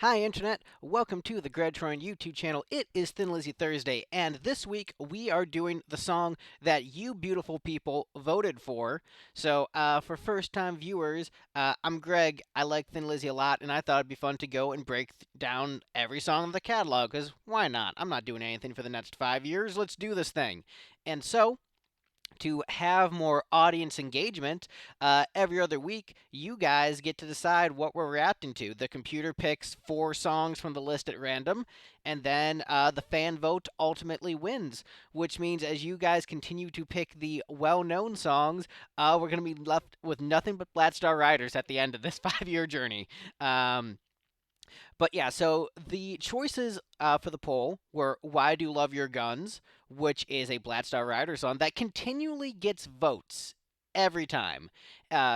Hi, Internet. Welcome to the Troyan YouTube channel. It is Thin Lizzy Thursday, and this week we are doing the song that you beautiful people voted for. So, for first time viewers, I'm Greg. I like Thin Lizzy a lot, and I thought it'd be fun to go and break down every song in the catalog, because why not? I'm not doing anything for the next 5 years. Let's do this thing. And so, to have more audience engagement, every other week, you guys get to decide what we're reacting to. The computer picks 4 songs from the list at random, and then the fan vote ultimately wins, which means as you guys continue to pick the well known songs, we're going to be left with nothing but Black Star Riders at the end of this 5 year journey. Um, but yeah, so the choices for the poll were "Why Do You Love Your Guns," which is a Black Star Rider song that continually gets votes every time.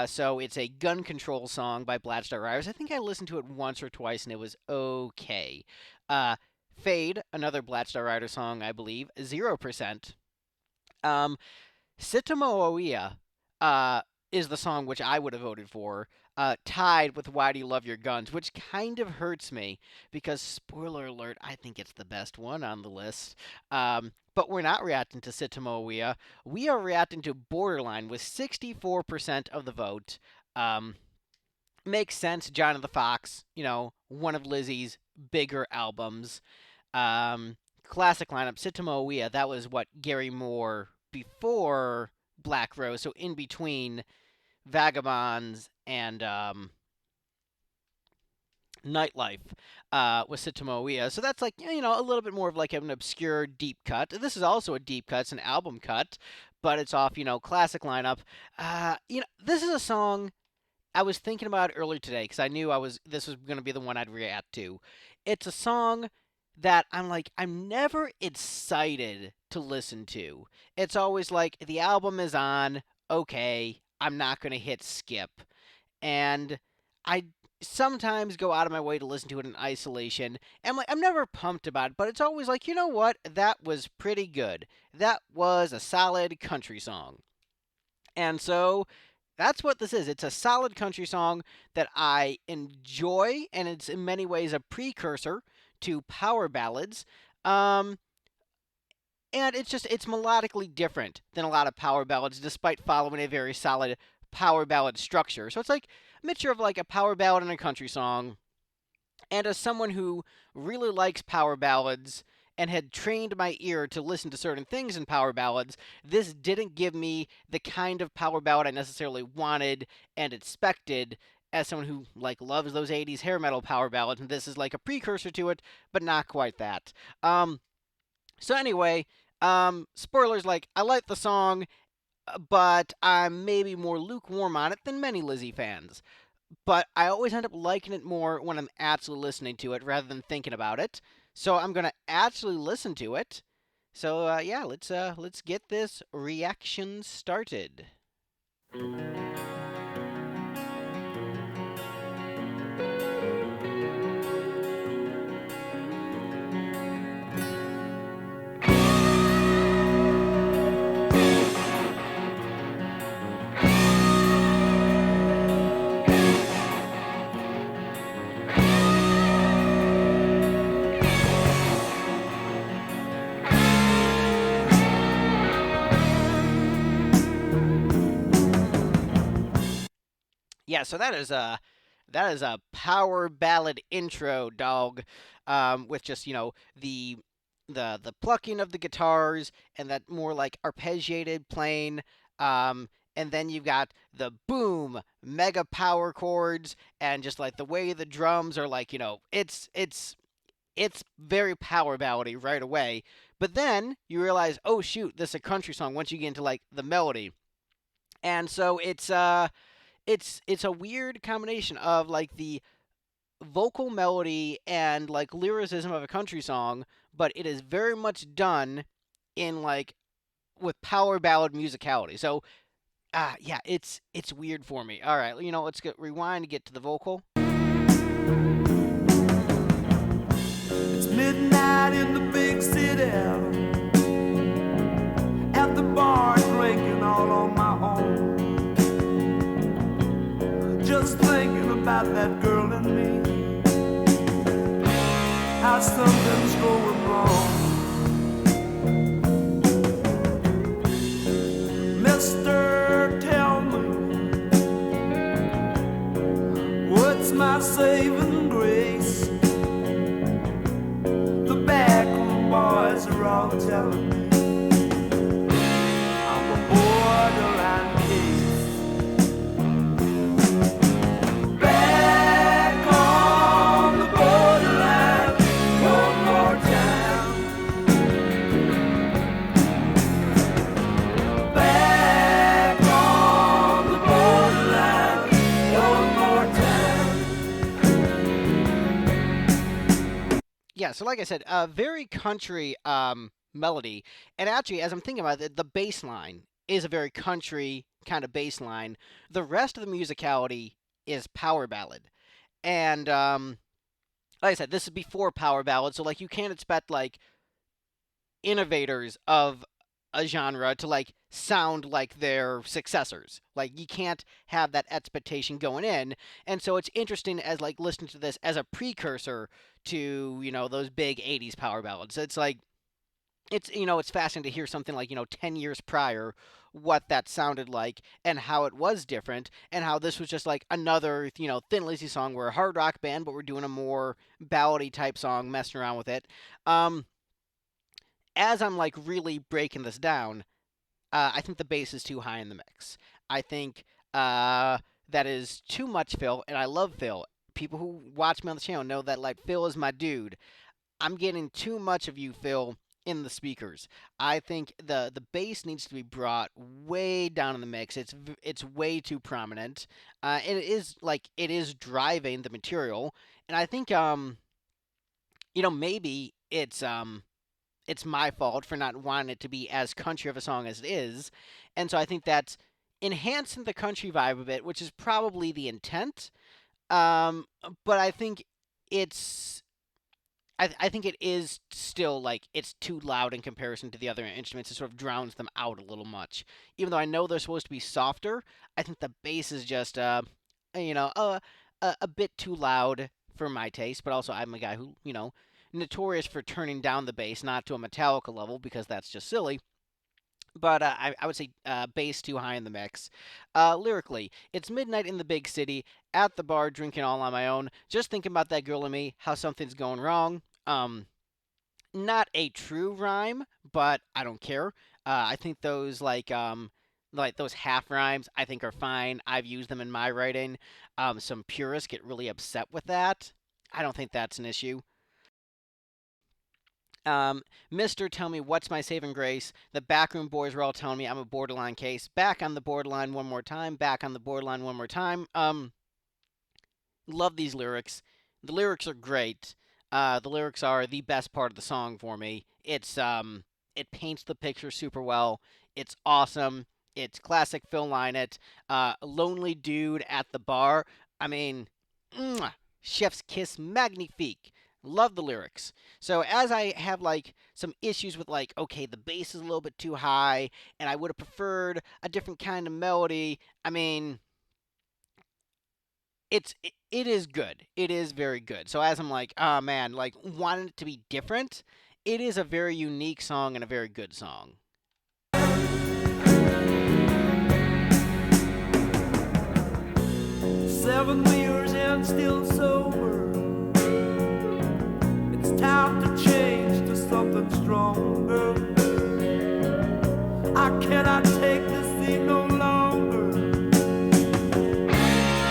So it's a gun control song by Black Star Riders. I think I listened to it once or twice and it was okay. Uh, Fade, another Black Star Rider song, I believe, 0%. Um, Sitamoia is the song which I would have voted for, tied with Why Do You Love Your Guns, which kind of hurts me because, spoiler alert, I think it's the best one on the list. But we're not reacting to Sitamoia. We are reacting to Borderline with 64% of the vote. Um, Makes sense. John and the Fox, one of Lizzy's bigger albums. Classic lineup. Sitamoia, that was what Gary Moore before Black Rose, so in between Vagabonds and Nightlife with Sitamoia. So that's like, a little bit more of like an obscure deep cut. This is also a deep cut, it's an album cut, but it's off, classic lineup. This is a song I was thinking about it earlier today because I knew this was going to be the one I'd react to. It's a song that I'm never excited to listen to. It's always like the album is on, okay, I'm not going to hit skip. And I sometimes go out of my way to listen to it in isolation. And I'm never pumped about it, but it's always like, you know what? That was pretty good. That was a solid country song. And so that's what this is. It's a solid country song that I enjoy, and it's in many ways a precursor to power ballads. Um, and it's melodically different than a lot of power ballads, despite following a very solid power ballad structure. So it's like a mixture of like a power ballad and a country song. And as someone who really likes power ballads and had trained my ear to listen to certain things in power ballads, this didn't give me the kind of power ballad I necessarily wanted and expected as someone who loves those 80s hair metal power ballads, and this is like a precursor to it, but not quite that. So anyway, spoilers, I like the song, but I'm maybe more lukewarm on it than many Lizzy fans. But I always end up liking it more when I'm actually listening to it rather than thinking about it. So I'm gonna actually listen to it. So yeah, let's get this reaction started. Yeah, so that is a power ballad intro, dog, with just the plucking of the guitars and that more like arpeggiated playing, and then you've got the boom mega power chords and just like the way the drums are it's very power ballady right away. But then you realize, oh shoot, this is a country song once you get into like the melody, and so it's a weird combination of like the vocal melody and like lyricism of a country song, but it is very much done in like with power ballad musicality. So yeah, it's weird for me. All right, let's get rewind to get to the vocal. It's midnight in the big city, at the bar drinking all on my own, just thinking about that girl and me. why something's going wrong. Mister, tell me, what's my saving grace? The backroom boys are all telling me I'm a borderline case. Back on the borderline one more time. Back on the borderline one more time. Yeah, so like I said, a very country melody. And actually, as I'm thinking about it, the bass line is a very country kind of bass line. The rest of the musicality is power ballad. And like I said, this is before power ballad, so like you can't expect like innovators of a genre to like sound like their successors. Like you can't have that expectation going in. And so it's interesting as like listening to this as a precursor to, those big 80s power ballads. It's like it's fascinating to hear something like, 10 years prior what that sounded like and how it was different and how this was just like another, Thin Lizzy song. We're a hard rock band, but we're doing a more ballady type song, messing around with it. Um, as I'm like really breaking this down, I think the bass is too high in the mix. I think that is too much Phil, and I love Phil. People who watch me on the channel know that like Phil is my dude. I'm getting too much of you, Phil, in the speakers. I think the bass needs to be brought way down in the mix. It's way too prominent. And it is driving the material. And I think maybe it's my fault for not wanting it to be as country of a song as it is. And so I think that's enhancing the country vibe of it, which is probably the intent. Um, but I think it's I think it is still like it's too loud in comparison to the other instruments. It sort of drowns them out a little much. Even though I know they're supposed to be softer, I think the bass is just you know uh, a bit too loud for my taste. But also, I'm a guy who notorious for turning down the bass, not to a Metallica level because that's just silly. But I would say bass too high in the mix. Lyrically, it's midnight in the big city, at the bar drinking all on my own, just thinking about that girl and me, how something's going wrong. Not a true rhyme, but I don't care. I think those like those half rhymes I think are fine. I've used them in my writing. Some purists get really upset with that. I don't think that's an issue. Mister, tell me what's my saving grace. The backroom boys were all telling me I'm a borderline case. Back on the borderline one more time. Back on the borderline one more time. Love these lyrics. The lyrics are great. The lyrics are the best part of the song for me. It paints the picture super well. It's awesome. It's classic Phil Lynott. Lonely dude at the bar. I mean, mwah, chef's kiss magnifique. Love the lyrics. So as I have like some issues with like, okay, the bass is a little bit too high, and I would have preferred a different kind of melody. I mean, it is good. It is very good. So as I'm like, oh man, like wanting it to be different, it is a very unique song and a very good song. 7 years and still sober. It's time to change to something stronger. I cannot take this thing no longer.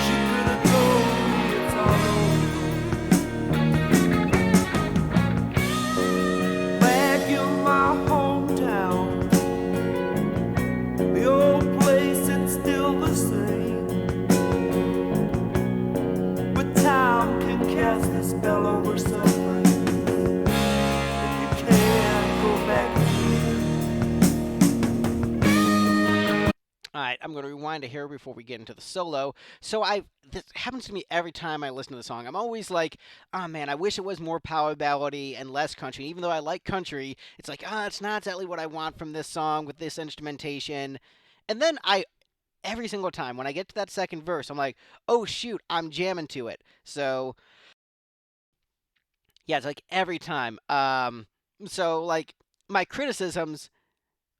She could have told me it's all over. Back in my hometown, the old place, it's still the same. But time can cast a spell over something, and you can't go back again. All right, I'm going to rewind it here before we get into the solo. So this happens to me every time I listen to the song. I'm always like, oh man, I wish it was more power ballady and less country. Even though I like country, it's like, it's not exactly what I want from this song with this instrumentation. And then every single time when I get to that second verse, I'm like, oh shoot, I'm jamming to it. So Yeah, it's like every time. So like my criticisms,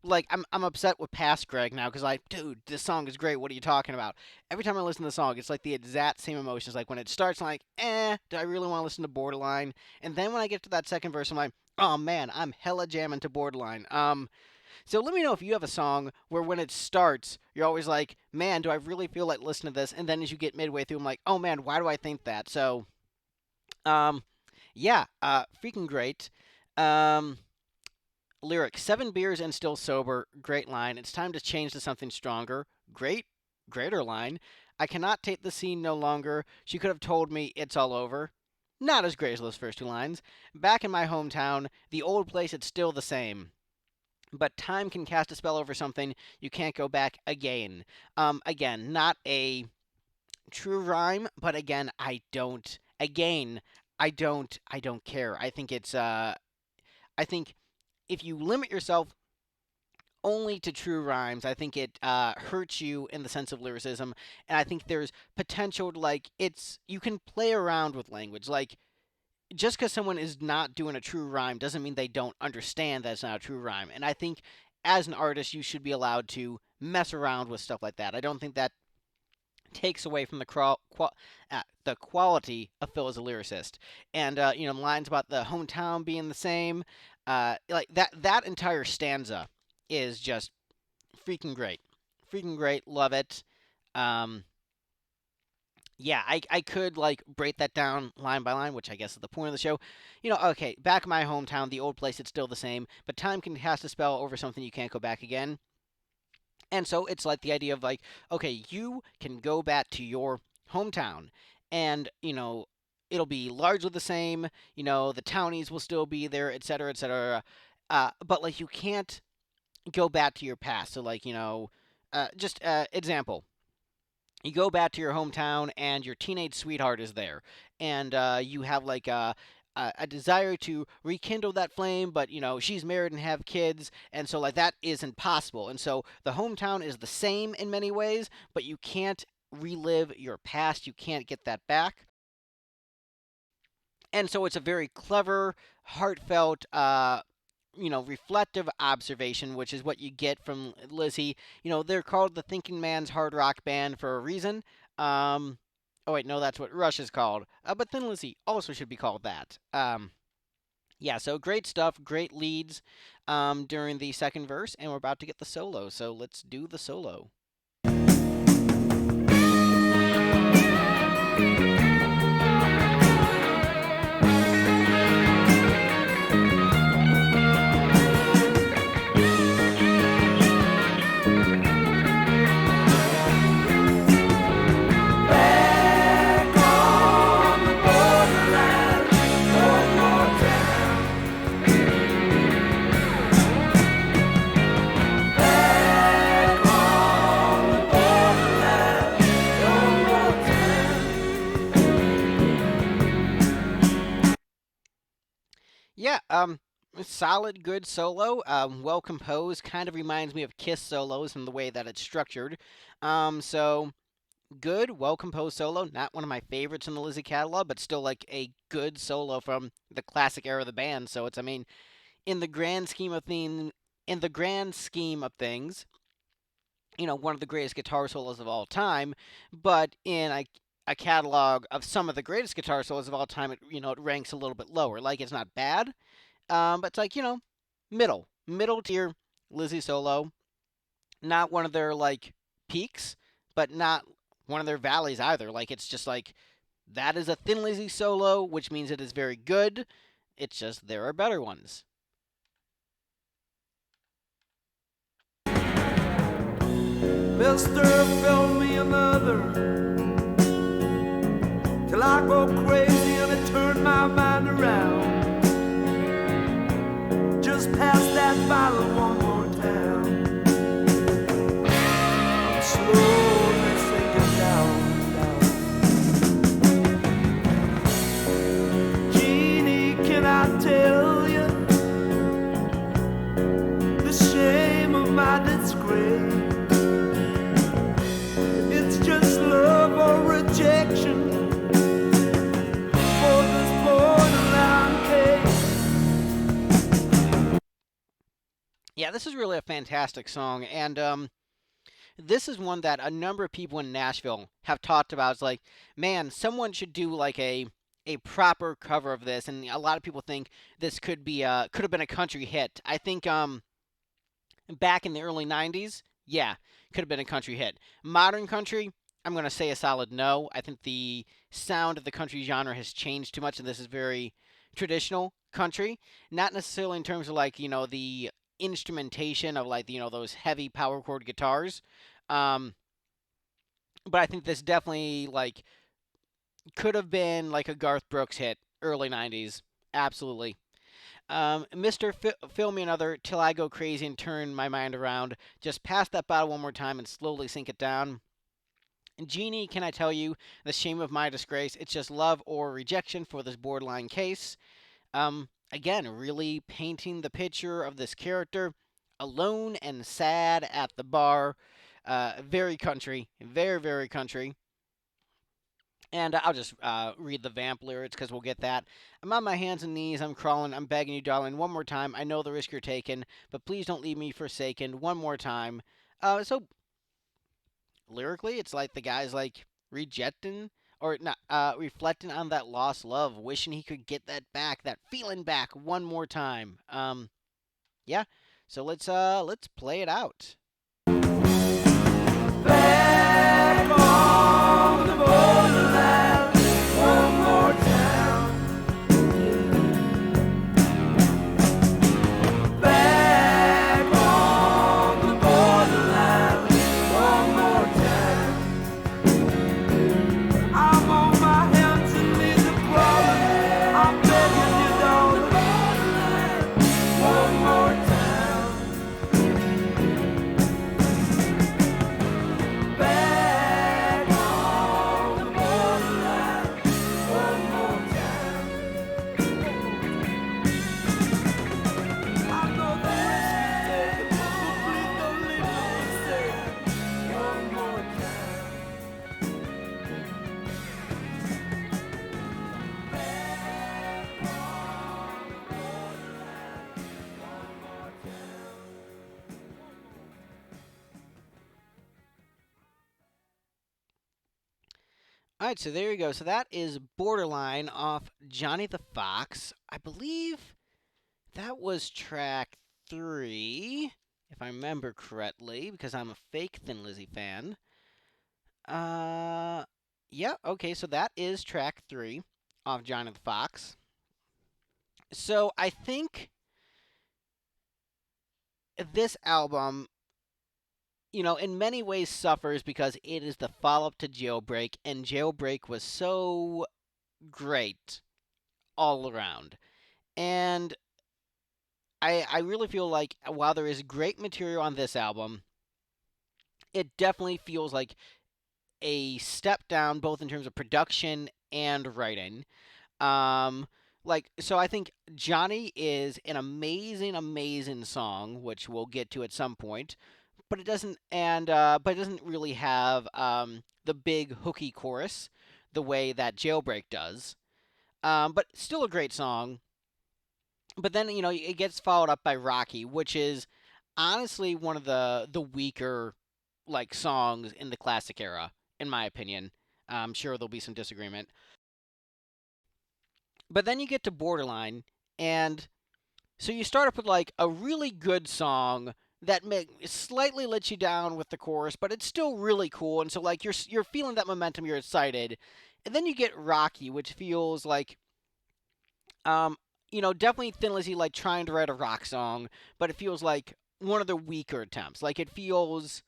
like I'm upset with past Greg now because like, dude, this song is great. What are you talking about? Every time I listen to the song, it's like the exact same emotions. Like when it starts, I'm like, do I really want to listen to Borderline? And then when I get to that second verse, I'm like, oh man, I'm hella jamming to Borderline. So let me know if you have a song where when it starts, you're always like, man, do I really feel like listening to this? And then as you get midway through, I'm like, oh man, why do I think that? So, um, yeah, freaking great. Um, Lyric, 7 beers and still sober. Great line. It's time to change to something stronger. Greater line. I cannot take the scene no longer. She could have told me it's all over. Not as great as those first two lines. Back in my hometown, the old place, it's still the same. But time can cast a spell over something. You can't go back again. Again, not a true rhyme, but again, I don't. Again, I don't care. I think it's. I think if you limit yourself only to true rhymes, I think it hurts you in the sense of lyricism, and I think there's potential to, like, it's you can play around with language. Like just because someone is not doing a true rhyme doesn't mean they don't understand that it's not a true rhyme. And I think as an artist, you should be allowed to mess around with stuff like that. I don't think that takes away from the quality of Phil as a lyricist. And lines about the hometown being the same, like that entire stanza is just freaking great. Love it. Um, yeah, I could like break that down line by line, which I guess is the point of the show. Okay, back in my hometown, the old place, it's still the same, but time can cast a spell over something you can't go back again. And so it's like the idea of like, okay, you can go back to your hometown and, it'll be largely the same, the townies will still be there, et cetera, et cetera. But like you can't go back to your past. So like, just example. You go back to your hometown and your teenage sweetheart is there. And you have like a desire to rekindle that flame, but she's married and have kids, and so like that isn't possible. And so the hometown is the same in many ways, but you can't relive your past. You can't get that back. And so it's a very clever, heartfelt, reflective observation, which is what you get from Lizzy. They're called the Thinking Man's Hard Rock Band for a reason. Um, oh wait, no, that's what Rush is called. But Thin Lizzy also should be called that. Yeah, so great stuff, great leads during the second verse, and we're about to get the solo. So let's do the solo. Back on the borderline one more time. Back on the borderline one more time. Yeah, solid, good solo. Well composed. Kind of reminds me of Kiss solos in the way that it's structured. So good, well composed solo. Not one of my favorites in the Lizzy catalog, but still like a good solo from the classic era of the band. So it's, I mean, in the grand scheme of things, one of the greatest guitar solos of all time. But in a catalog of some of the greatest guitar solos of all time, it ranks a little bit lower. Like it's not bad, but it's like middle tier Lizzy solo. Not one of their like peaks, but not one of their valleys either. Like it's just like that is a Thin Lizzy solo, which means it is very good. It's just there are better ones. Mister, fill me another till I go crazy and I turn my mind around. Just pass that bottle one more time. I'm slowly sinking down. Jeannie, can I tell you the shame of my disgrace? It's just love or rejection for this borderline Yeah, this is really a fantastic song, and this is one that a number of people in Nashville have talked about. It's like, man, someone should do like a proper cover of this, and a lot of people think this could have been a country hit. I think back in the early '90s, yeah, could have been a country hit. Modern country, I'm gonna say a solid no. I think the sound of the country genre has changed too much, and this is very traditional country. Not necessarily in terms of like the instrumentation of like those heavy power chord guitars. Um, but I think this definitely like could have been like a Garth Brooks hit, early '90s. Absolutely. Mr. Fill Me Another Till I Go Crazy and Turn My Mind Around. Just pass that bottle one more time and slowly sink it down. Jeannie, can I tell you the shame of my disgrace? It's just love or rejection for this borderline case. Again, really painting the picture of this character alone and sad at the bar. Very country, very, very country. And I'll just read the vamp lyrics because we'll get that. I'm on my hands and knees. I'm crawling. I'm begging you, darling, one more time. I know the risk you're taking, but please don't leave me forsaken. One more time. So lyrically, it's like the guy's like rejecting or not, reflecting on that lost love, wishing he could get that back, that feeling back one more time. Yeah. So let's play it out. Back on the borderline, one more time. Back on the borderline, one more time. I'm on my hands and knees and crawling. I'm begging you, darling, one more time. Back on the borderline, one more time. I know the risk you're taking, but please don't leave me forsaken. One more time. Back on the borderline, one more time. All right, so there you go. So that is Borderline off Johnny the Fox. I believe that was track 3, if I remember correctly, because I'm a fake Thin Lizzy fan. Uh, yeah, okay, so that is track 3 off Johnny the Fox. So I think this album, in many ways suffers because it is the follow up to Jailbreak, and Jailbreak was so great all around. And I really feel like while there is great material on this album, it definitely feels like a step down both in terms of production and writing. Um, so I think Johnny is an amazing, amazing song, which we'll get to at some point. But it doesn't really have the big hooky chorus the way that Jailbreak does. But still a great song. But then it gets followed up by Rocky, which is honestly one of the weaker like songs in the classic era, in my opinion. I'm sure there'll be some disagreement. But then you get to Borderline, and so you start up with like a really good song that slightly lets you down with the chorus, but it's still really cool. And so like you're feeling that momentum, you're excited, and then you get Rocky, which feels like um definitely Thin Lizzy like trying to write a rock song, but it feels like one of the weaker attempts. Like it feels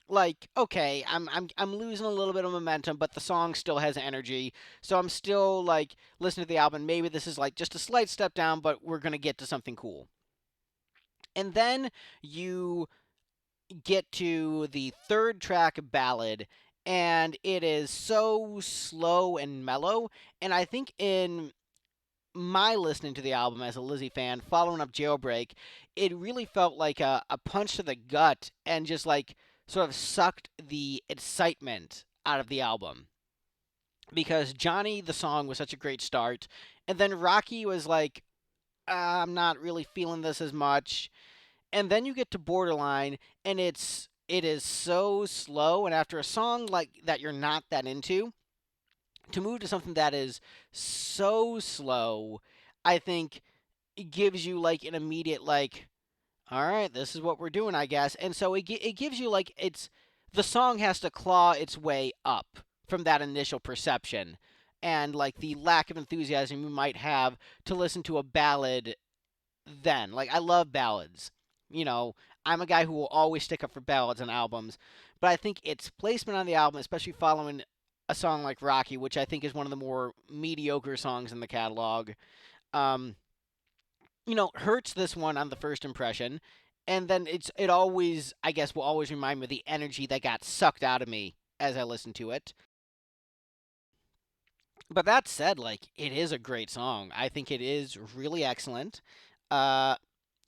like okay, I'm losing a little bit of momentum, but the song still has energy. So I'm still like listening to the album. Maybe this is like just a slight step down, but we're gonna get to something cool. And then you get to the third track, Ballad, and it is so slow and mellow. And I think in my listening to the album as a Lizzy fan, following up Jailbreak, it really felt like a punch to the gut and just like sort of sucked the excitement out of the album. Because Johnny, the song, was such a great start. And then Rocky was like, I'm not really feeling this as much. And then you get to Borderline, and it is so slow. And after a song like that, you're not that into, to move to something that is so slow, I think it gives you like an immediate like, all right, this is what we're doing, I guess. And so it gives you like the song has to claw its way up from that initial perception and like the lack of enthusiasm you might have to listen to a ballad then. Like I love ballads. You know, I'm a guy who will always stick up for ballads on albums, but I think its placement on the album, especially following a song like Rocky, which I think is one of the more mediocre songs in the catalog, um, hurts this one on the first impression. And then it always, I guess, will always remind me of the energy that got sucked out of me as I listened to it. But that said, like, it is a great song. I think it is really excellent. Uh,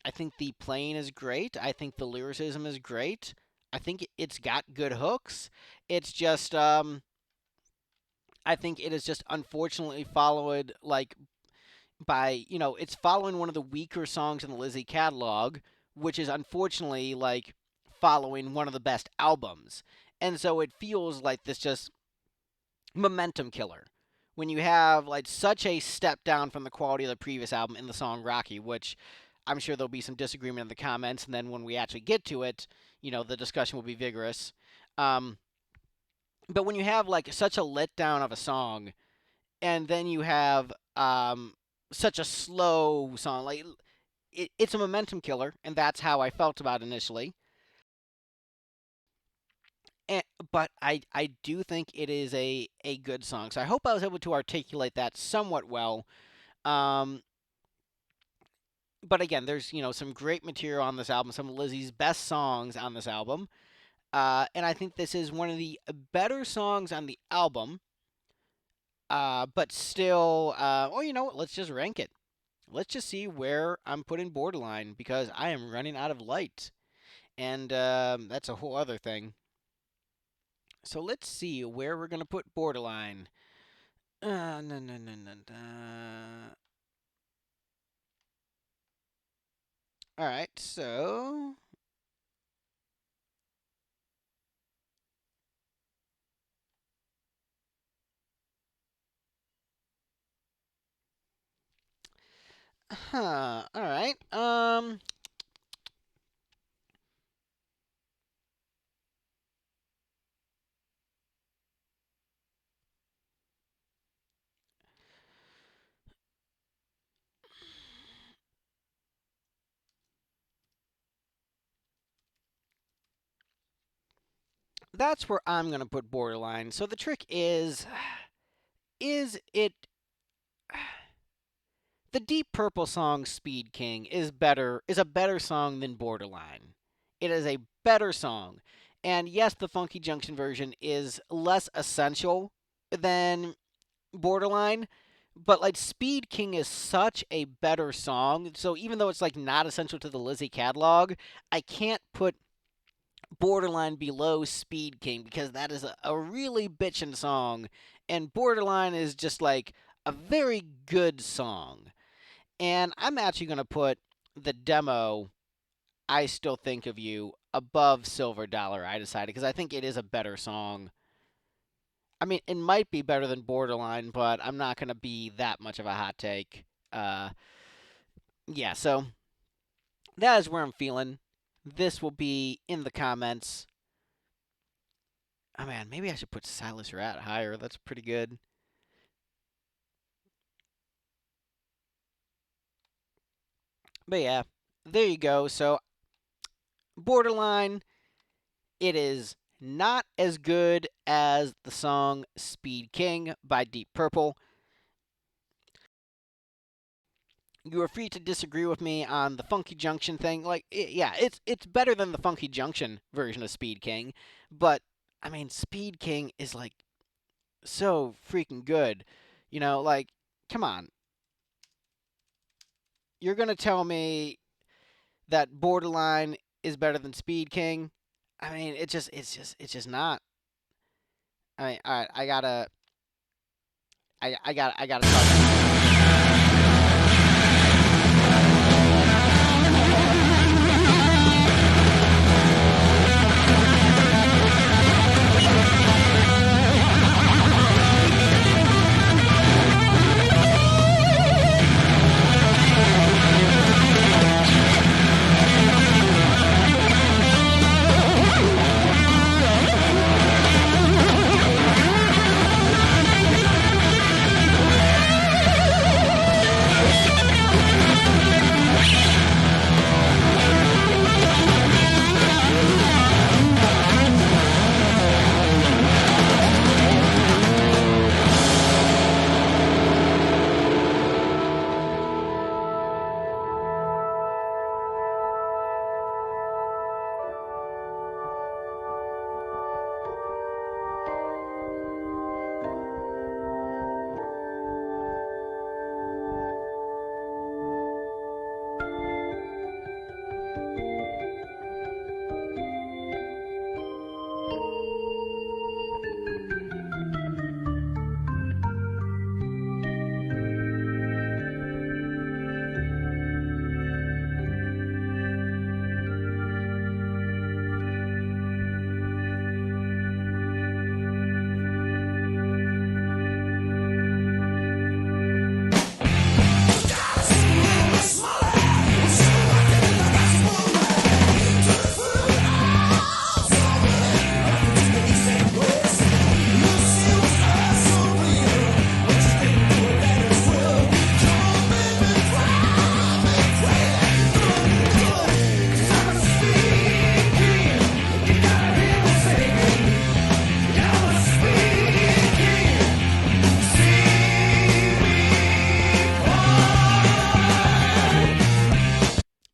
I think the playing is great. I think the lyricism is great. I think it's got good hooks. It's just, I think it is just unfortunately followed like by it's following one of the weaker songs in the Lizzy catalog, which is unfortunately like following one of the best albums, and so it feels like this just momentum killer when you have like such a step down from the quality of the previous album in the song Rocky, which I'm sure there'll be some disagreement in the comments, and then when we actually get to it, the discussion will be vigorous. Um, but when you have like such a letdown of a song, and then you have such a slow song, like it's a momentum killer, and that's how I felt about it initially. And, but I do think it is a good song. So I hope I was able to articulate that somewhat well. Um, but again, there's some great material on this album, some of Lizzy's best songs on this album, and I think this is one of the better songs on the album. But still, well, you know what? Let's just rank it. Let's just see where I'm putting Borderline because I am running out of light, and that's a whole other thing. So let's see where we're gonna put Borderline. No, no, no, no, no. All right, so all right. That's where I'm gonna put Borderline. So the trick is it the Deep Purple song Speed King is a better song than Borderline. It is a better song. And yes, the Funky Junction version is less essential than Borderline, but like Speed King is such a better song. So even though it's like not essential to the Lizzy catalog, I can't put Borderline below Speed King because that is a really bitchin' song. And Borderline is just like a very good song. And I'm actually going to put the demo, I Still Think of You, above Silver Dollar, I decided, because I think it is a better song. I mean, it might be better than Borderline, but I'm not going to be that much of a hot take. Uh, yeah, so that is where I'm feeling. This will be in the comments. Oh man, maybe I should put Silas Rat higher. That's pretty good. But yeah, there you go. So, Borderline, it is not as good as the song Speed King by Deep Purple. You are free to disagree with me on the Funky Junction thing. Like, yeah, it's better than the Funky Junction version of Speed King, but I mean, Speed King is like so freaking good. Like, come on, you're gonna tell me that Borderline is better than Speed King? I mean, it's just not. I mean, all right, I gotta talk.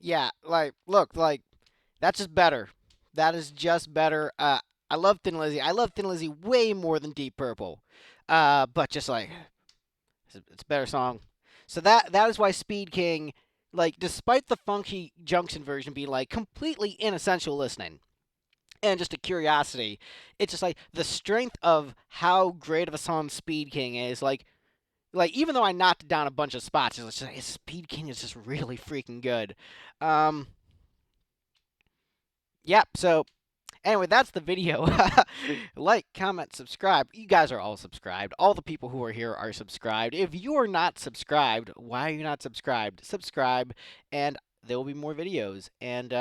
Yeah, like look, like that's just better. That is just better. I love Thin Lizzy. I love Thin Lizzy way more than Deep Purple. But just like it's a better song. So that is why Speed King, like, despite the Funky Junction version being like completely inessential listening and just a curiosity, it's just like the strength of how great of a song Speed King is. Like even though I knocked down a bunch of spots, it's just like Speed King is just really freaking good. Um, yep. So anyway, that's the video. Like, comment, subscribe. You guys are all subscribed. All the people who are here are subscribed. If you're not subscribed, why are you not subscribed? Subscribe, and there will be more videos. And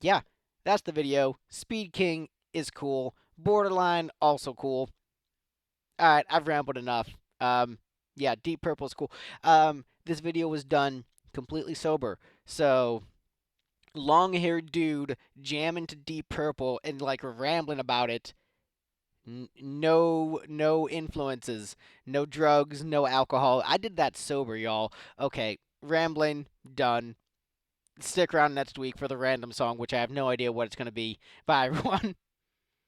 yeah, that's the video. Speed King is cool. Borderline also cool. All right, I've rambled enough. Yeah, Deep Purple is cool. This video was done completely sober, so long-haired dude jamming to Deep Purple and like rambling about it. No influences, no drugs, no alcohol. I did that sober, y'all. Okay, rambling done. Stick around next week for the random song, which I have no idea what it's gonna be. Bye, everyone.